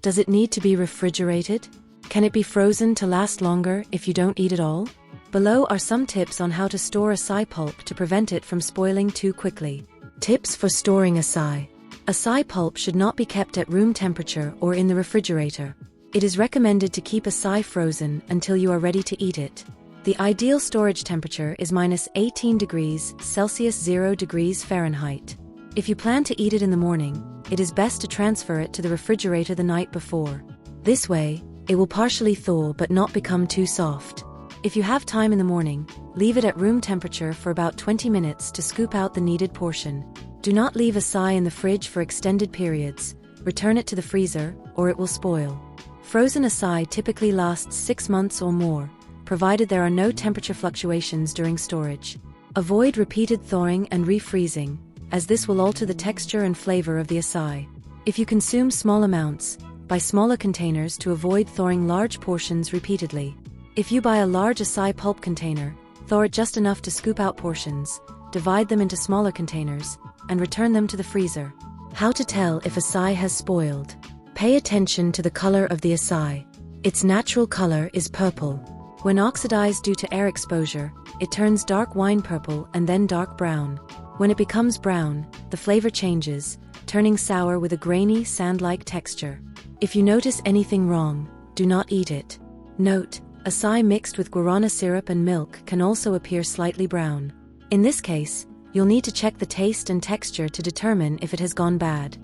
Does it need to be refrigerated? Can it be frozen to last longer if you don't eat it all? Below are some tips on how to store acai pulp to prevent it from spoiling too quickly. Tips for storing acai. Acai pulp should not be kept at room temperature or in the refrigerator. It is recommended to keep acai frozen until you are ready to eat it. The ideal storage temperature is -18 degrees Celsius 0 degrees Fahrenheit. If you plan to eat it in the morning, it is best to transfer it to the refrigerator the night before. This way, it will partially thaw but not become too soft. If you have time in the morning, leave it at room temperature for about 20 minutes to scoop out the needed portion. Do not leave acai in the fridge for extended periods. Return it to the freezer, or it will spoil. Frozen acai typically lasts 6 months or more, provided there are no temperature fluctuations during storage. Avoid repeated thawing and refreezing, as this will alter the texture and flavor of the acai. If you consume small amounts, buy smaller containers to avoid thawing large portions repeatedly. If you buy a large acai pulp container, thaw it just enough to scoop out portions, divide them into smaller containers, and return them to the freezer. How to tell if acai has spoiled. Pay attention to the color of the acai. Its natural color is purple. When oxidized due to air exposure, it turns dark wine purple and then dark brown. When it becomes brown, the flavor changes, turning sour with a grainy, sand-like texture. If you notice anything wrong, do not eat it. Note: acai mixed with guarana syrup and milk can also appear slightly brown. In this case, you'll need to check the taste and texture to determine if it has gone bad.